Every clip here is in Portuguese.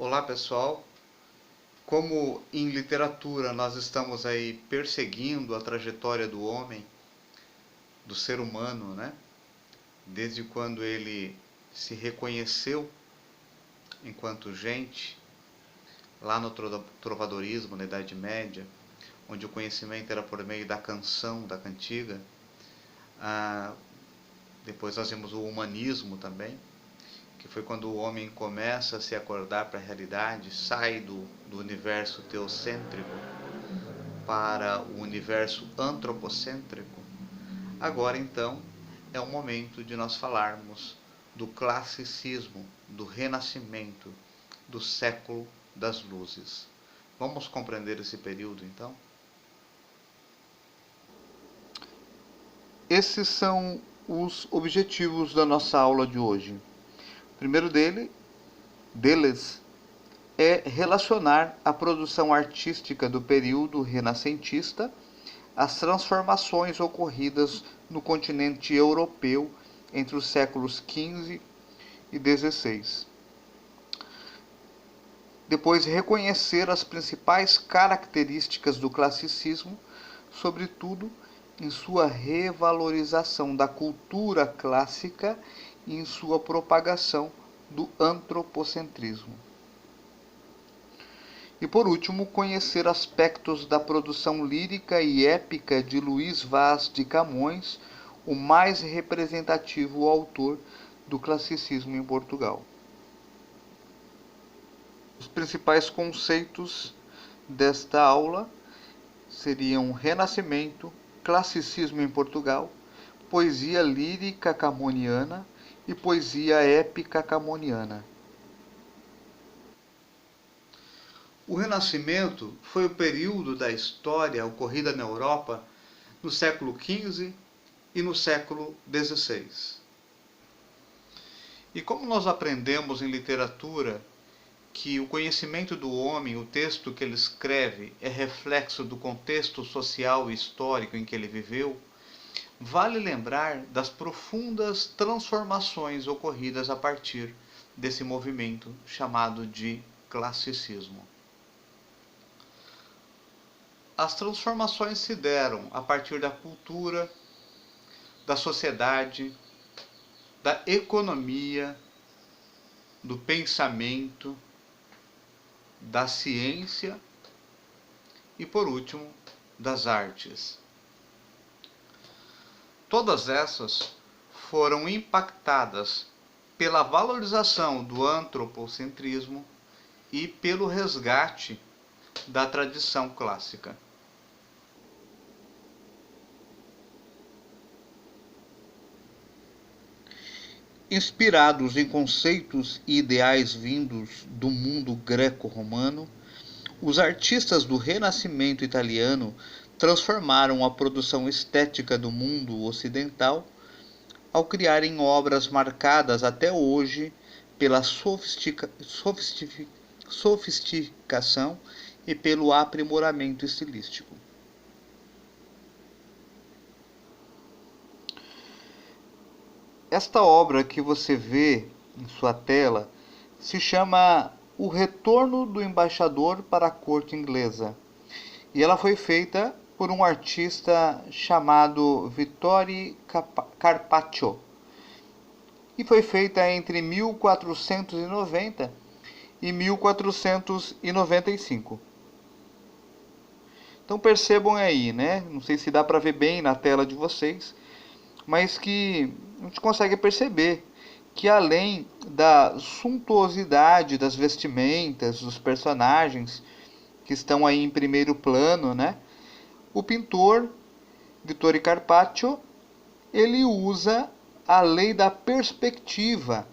Olá pessoal, como em literatura nós estamos aí perseguindo a trajetória do homem, do ser humano, né? Desde quando ele se reconheceu enquanto gente, lá no trovadorismo, na Idade Média, onde o conhecimento era por meio da canção, da cantiga. Depois nós vimos o humanismo também, que foi quando o homem começa a se acordar para a realidade, sai do universo teocêntrico para o universo antropocêntrico. Agora então é o momento de nós falarmos do classicismo, do renascimento, do século das luzes. Vamos compreender esse período então? Esses são os objetivos da nossa aula de hoje. O primeiro deles é relacionar a produção artística do período renascentista às transformações ocorridas no continente europeu entre os séculos XV e XVI. Depois, reconhecer as principais características do classicismo, sobretudo em sua revalorização da cultura clássica e em sua propagação do antropocentrismo. E por último, conhecer aspectos da produção lírica e épica de Luís Vaz de Camões, o mais representativo autor do classicismo em Portugal. Os principais conceitos desta aula seriam Renascimento, Classicismo em Portugal, Poesia lírica camoniana e Poesia épica camoniana. O Renascimento foi o período da história ocorrida na Europa no século XV e no século XVI. E como nós aprendemos em literatura que o conhecimento do homem, o texto que ele escreve, é reflexo do contexto social e histórico em que ele viveu, vale lembrar das profundas transformações ocorridas a partir desse movimento chamado de classicismo. As transformações se deram a partir da cultura, da sociedade, da economia, do pensamento, da ciência e, por último, das artes. Todas essas foram impactadas pela valorização do antropocentrismo e pelo resgate da tradição clássica. Inspirados em conceitos e ideais vindos do mundo greco-romano, os artistas do Renascimento italiano transformaram a produção estética do mundo ocidental ao criarem obras marcadas até hoje pela sofisticação e pelo aprimoramento estilístico. Esta obra que você vê em sua tela se chama O Retorno do Embaixador para a Corte Inglesa, e ela foi feita por um artista chamado Vittore Carpaccio, e foi feita entre 1490 e 1495. Então percebam aí, né? Não sei se dá para ver bem na tela de vocês, mas que a gente consegue perceber que além da suntuosidade das vestimentas dos personagens que estão aí em primeiro plano, né? O pintor Vittore Carpaccio, ele usa a lei da perspectiva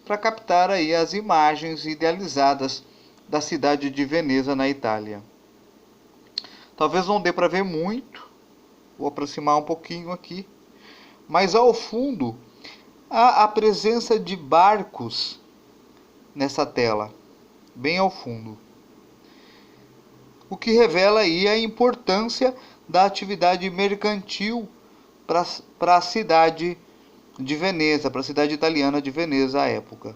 para captar aí as imagens idealizadas da cidade de Veneza, na Itália. Talvez não dê para ver muito, vou aproximar um pouquinho aqui, mas ao fundo há a presença de barcos nessa tela, bem ao fundo. O que revela aí a importância da atividade mercantil para a cidade de Veneza, para a cidade italiana de Veneza à época.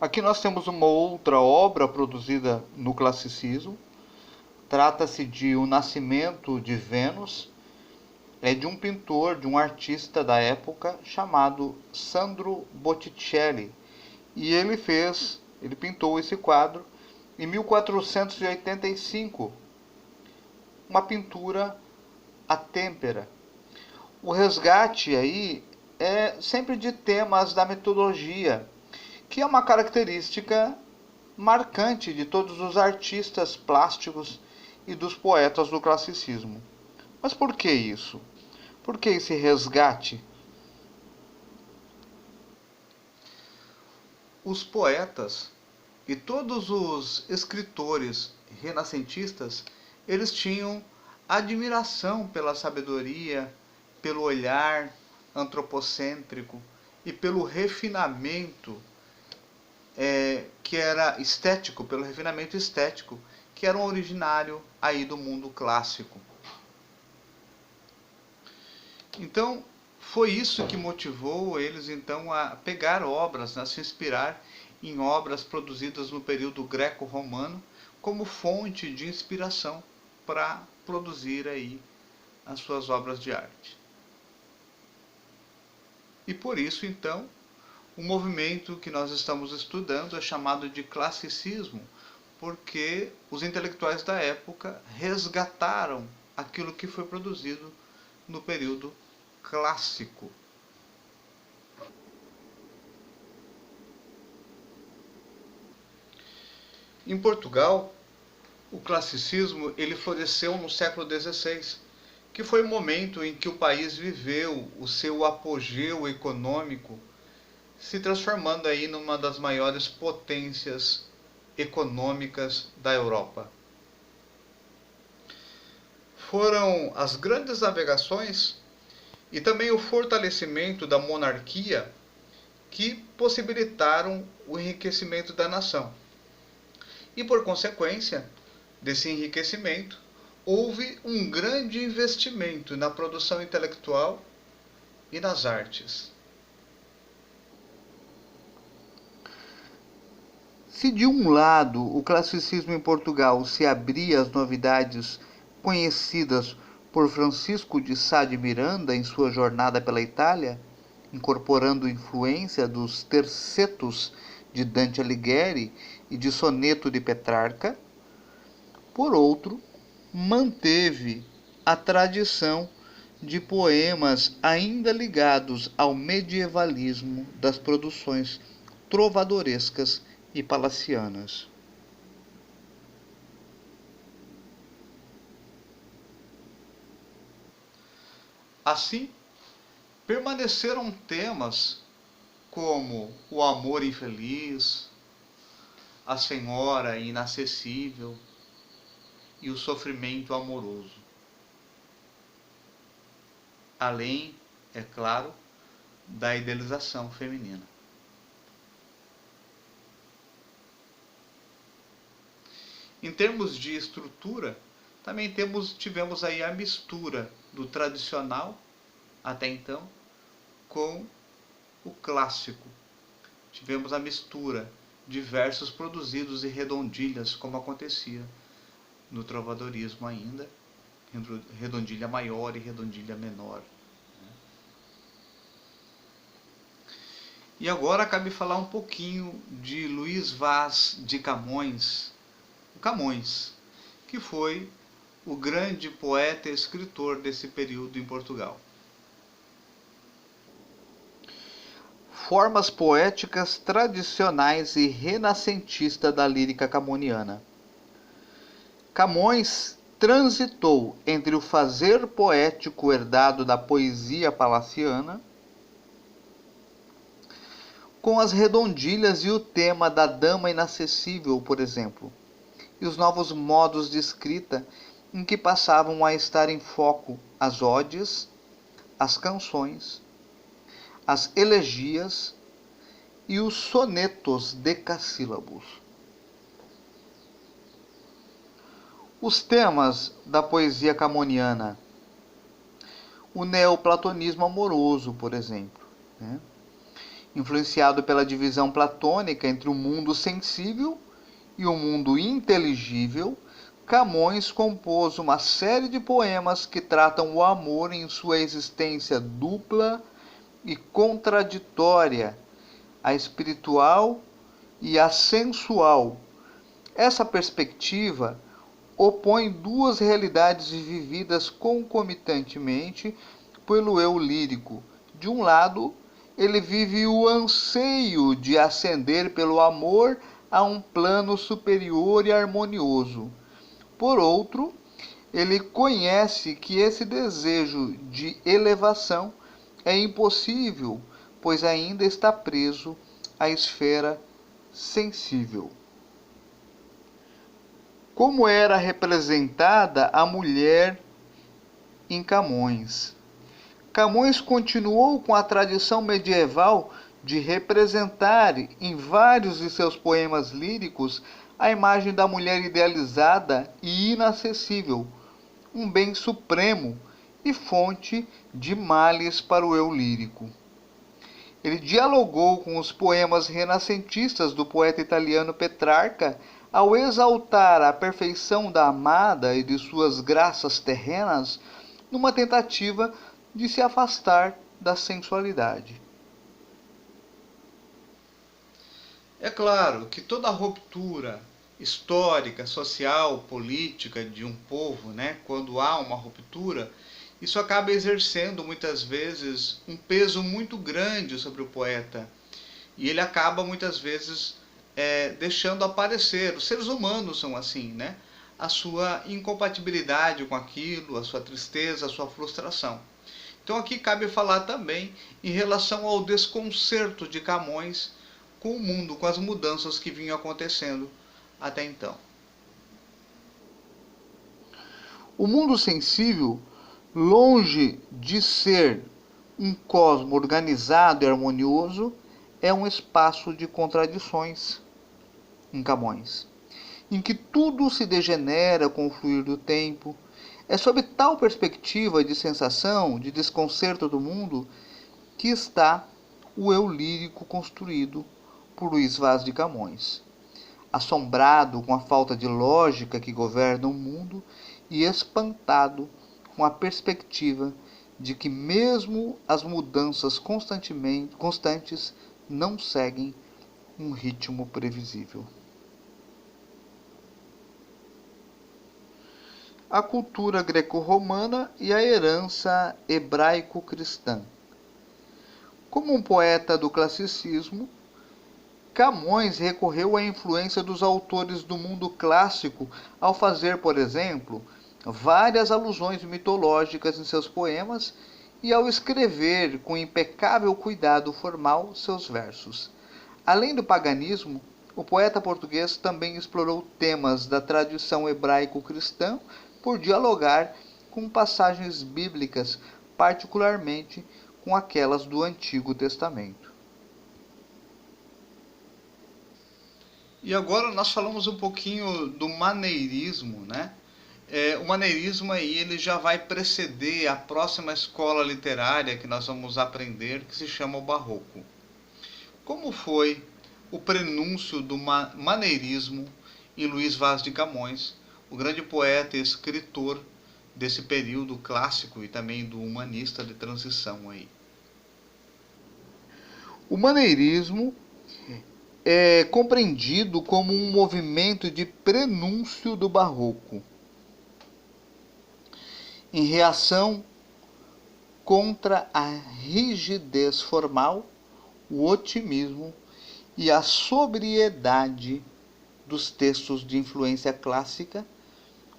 Aqui nós temos uma outra obra produzida no classicismo. Trata-se de O Nascimento de Vênus. É de um pintor, de um artista da época chamado Sandro Botticelli. E ele pintou esse quadro em 1485, uma pintura à têmpera. O resgate aí é sempre de temas da mitologia, que é uma característica marcante de todos os artistas plásticos e dos poetas do classicismo. Mas por que isso? Por que esse resgate? Os poetas e todos os escritores renascentistas, eles tinham admiração pela sabedoria, pelo olhar antropocêntrico e pelo refinamento que era estético, pelo refinamento estético, que era um originário aí do mundo clássico. Então, foi isso que motivou eles então a pegar obras, a se inspirar em obras produzidas no período greco-romano como fonte de inspiração para produzir aí as suas obras de arte. E por isso, então, o movimento que nós estamos estudando é chamado de classicismo, porque os intelectuais da época resgataram aquilo que foi produzido no período clássico. Em Portugal, o classicismo ele floresceu no século XVI, que foi o momento em que o país viveu o seu apogeu econômico, se transformando aí numa das maiores potências econômicas da Europa. Foram as grandes navegações e também o fortalecimento da monarquia que possibilitaram o enriquecimento da nação. E por consequência desse enriquecimento, houve um grande investimento na produção intelectual e nas artes. Se de um lado o classicismo em Portugal se abria às novidades conhecidas por Francisco de Sá de Miranda em sua jornada pela Itália, incorporando influência dos tercetos de Dante Alighieri e de soneto de Petrarca, por outro, manteve a tradição de poemas ainda ligados ao medievalismo das produções trovadorescas e palacianas. Assim, permaneceram temas como o amor infeliz, a senhora inacessível e o sofrimento amoroso. Além, é claro, da idealização feminina. Em termos de estrutura, também tivemos aí a mistura do tradicional, até então, com o clássico. Tivemos a mistura de versos produzidos em redondilhas, como acontecia no trovadorismo ainda, redondilha maior e redondilha menor. E agora cabe falar um pouquinho de Luís Vaz de Camões, que foi o grande poeta e escritor desse período em Portugal. Formas poéticas tradicionais e renascentista da lírica camoniana. Camões transitou entre o fazer poético herdado da poesia palaciana com as redondilhas e o tema da dama inacessível, por exemplo, e os novos modos de escrita em que passavam a estar em foco as odes, as canções, as elegias e os sonetos decassílabos. Os temas da poesia camoniana. O neoplatonismo amoroso, por exemplo. Influenciado pela divisão platônica entre o mundo sensível e o mundo inteligível, Camões compôs uma série de poemas que tratam o amor em sua existência dupla e contraditória, a espiritual e a sensual. Essa perspectiva opõe duas realidades vividas concomitantemente pelo eu lírico. De um lado, ele vive o anseio de ascender pelo amor a um plano superior e harmonioso. Por outro, ele conhece que esse desejo de elevação é impossível, pois ainda está preso à esfera sensível. Como era representada a mulher em Camões? Camões continuou com a tradição medieval de representar em vários de seus poemas líricos a imagem da mulher idealizada e inacessível, um bem supremo e fonte de males para o eu lírico. Ele dialogou com os poemas renascentistas do poeta italiano Petrarca ao exaltar a perfeição da amada e de suas graças terrenas, numa tentativa de se afastar da sensualidade. É claro que toda ruptura histórica, social, política de um povo, quando há uma ruptura, isso acaba exercendo muitas vezes um peso muito grande sobre o poeta. E ele acaba muitas vezes deixando aparecer. Os seres humanos são assim, a sua incompatibilidade com aquilo, a sua tristeza, a sua frustração. Então aqui cabe falar também em relação ao desconcerto de Camões com o mundo, com as mudanças que vinham acontecendo até então. O mundo sensível, longe de ser um cosmo organizado e harmonioso, é um espaço de contradições em Camões, em que tudo se degenera com o fluir do tempo. É sob tal perspectiva de sensação, de desconcerto do mundo, que está o eu lírico construído por Luís Vaz de Camões, assombrado com a falta de lógica que governa o mundo e espantado com a perspectiva de que mesmo as mudanças constantes não seguem um ritmo previsível. A cultura greco-romana e a herança hebraico-cristã. Como um poeta do classicismo, Camões recorreu à influência dos autores do mundo clássico ao fazer, por exemplo, várias alusões mitológicas em seus poemas e ao escrever com impecável cuidado formal seus versos. Além do paganismo, o poeta português também explorou temas da tradição hebraico-cristã por dialogar com passagens bíblicas, particularmente com aquelas do Antigo Testamento. E agora nós falamos um pouquinho do maneirismo, O maneirismo aí ele já vai preceder a próxima escola literária que nós vamos aprender, que se chama o Barroco. Como foi o prenúncio do maneirismo em Luís Vaz de Camões, o grande poeta e escritor desse período clássico e também do humanista de transição aí? O maneirismo é compreendido como um movimento de prenúncio do Barroco, em reação contra a rigidez formal, o otimismo e a sobriedade dos textos de influência clássica.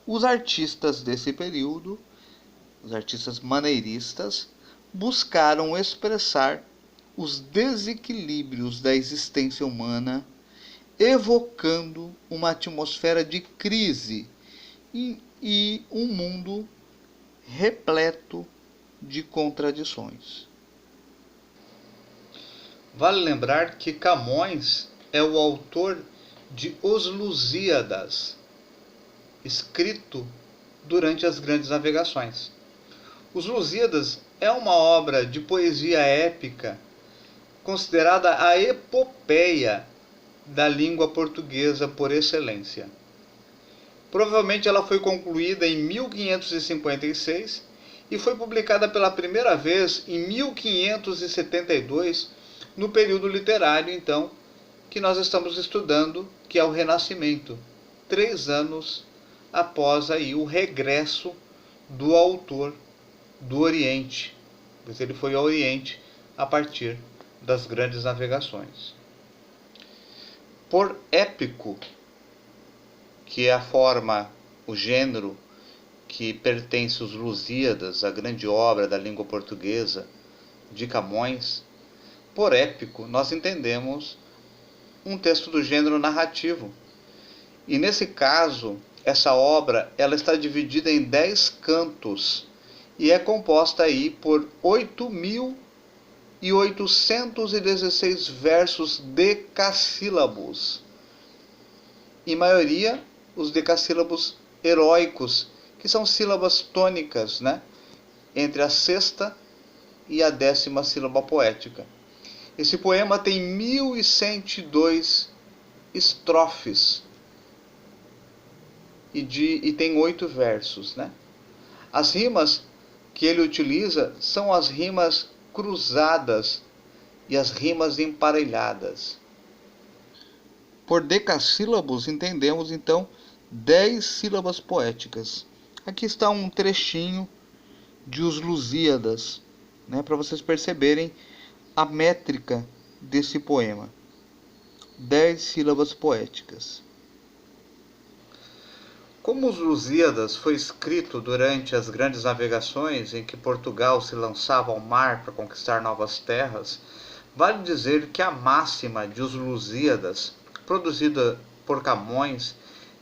Os artistas desse período, os artistas maneiristas, buscaram expressar os desequilíbrios da existência humana, evocando uma atmosfera de crise e um mundo repleto de contradições. Vale lembrar que Camões é o autor de Os Lusíadas, escrito durante as grandes navegações. Os Lusíadas é uma obra de poesia épica considerada a epopeia da língua portuguesa por excelência. Provavelmente ela foi concluída em 1556 e foi publicada pela primeira vez em 1572, no período literário, então, que nós estamos estudando, que é o Renascimento, 3 anos após aí o regresso do autor do Oriente, pois ele foi ao Oriente a partir das grandes navegações. Por épico, que é a forma, o gênero que pertence aos Lusíadas, a grande obra da língua portuguesa de Camões, por épico nós entendemos um texto do gênero narrativo. E nesse caso, essa obra ela está dividida em 10 cantos e é composta aí por 8.816 versos decassílabos. Em maioria, os decassílabos heróicos, que são sílabas tônicas, né? Entre a sexta e a 10ª sílaba poética. Esse poema tem 1.102 estrofes e tem 8 versos, né? As rimas que ele utiliza são as rimas cruzadas e as rimas emparelhadas. Por decassílabos entendemos então 10 sílabas poéticas. Aqui está um trechinho de Os Lusíadas, né, para vocês perceberem a métrica desse poema. 10 sílabas poéticas. Como Os Lusíadas foi escrito durante as grandes navegações em que Portugal se lançava ao mar para conquistar novas terras, vale dizer que a máxima de Os Lusíadas, produzida por Camões,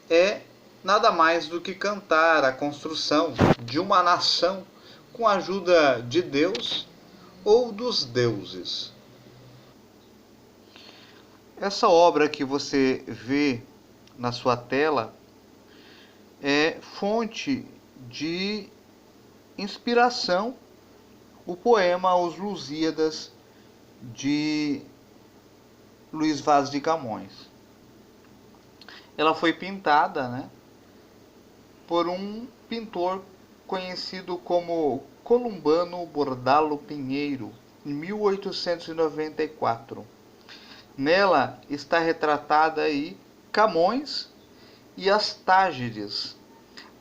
é nada mais do que cantar a construção de uma nação com a ajuda de Deus ou dos deuses. Essa obra que você vê na sua tela é fonte de inspiração, o poema Os Lusíadas de Luís Vaz de Camões. Ela foi pintada, né, por um pintor conhecido como Columbano Bordalo Pinheiro, em 1894. Nela está retratada aí Camões e as Tágides.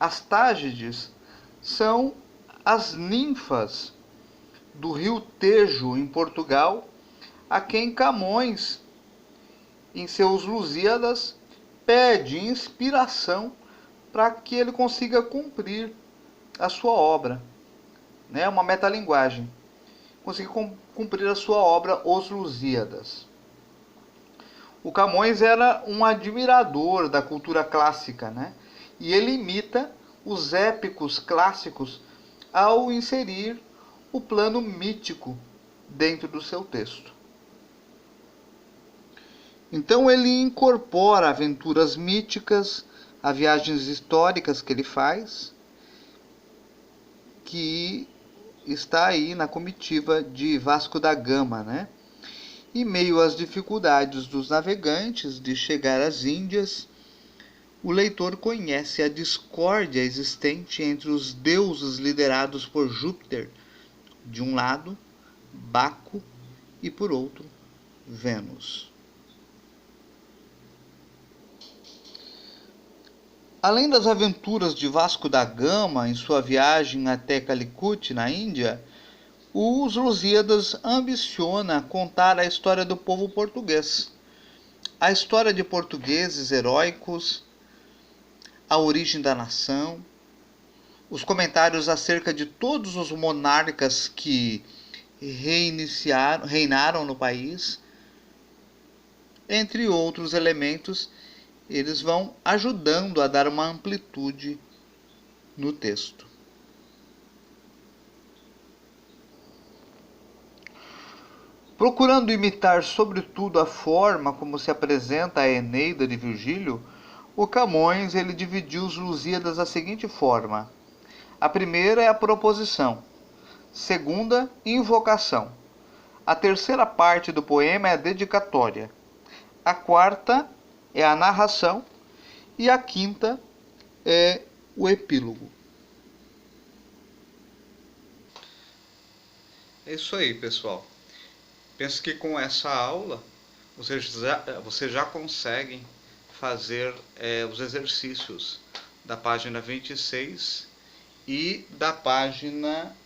As Tágides são as ninfas do rio Tejo, em Portugal, a quem Camões, em seus Lusíadas, pede inspiração para que ele consiga cumprir a sua obra, né? Uma metalinguagem. Consiga cumprir a sua obra Os Lusíadas. O Camões era um admirador da cultura clássica, né? E ele imita os épicos clássicos ao inserir o plano mítico dentro do seu texto. Então ele incorpora aventuras míticas, a viagens históricas que ele faz, que está aí na comitiva de Vasco da Gama, né? Em meio às dificuldades dos navegantes de chegar às Índias, o leitor conhece a discórdia existente entre os deuses liderados por Júpiter, de um lado, Baco, e por outro, Vênus. Além das aventuras de Vasco da Gama em sua viagem até Calicut, na Índia, os Lusíadas ambiciona contar a história do povo português, a história de portugueses heróicos, a origem da nação, os comentários acerca de todos os monarcas que reinaram no país, entre outros elementos. Eles vão ajudando a dar uma amplitude no texto. Procurando imitar sobretudo a forma como se apresenta a Eneida de Virgílio, o Camões ele dividiu os Lusíadas da seguinte forma: a primeira é a proposição, segunda, invocação, A terceira parte do poema é a dedicatória. A quarta é a narração. E a quinta é o epílogo. É isso aí, pessoal. Penso que com essa aula vocês já conseguem fazer os exercícios da página 26 e da página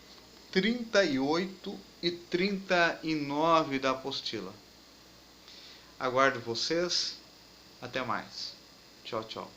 38 e 39 da apostila. Aguardo vocês. Até mais. Tchau, tchau.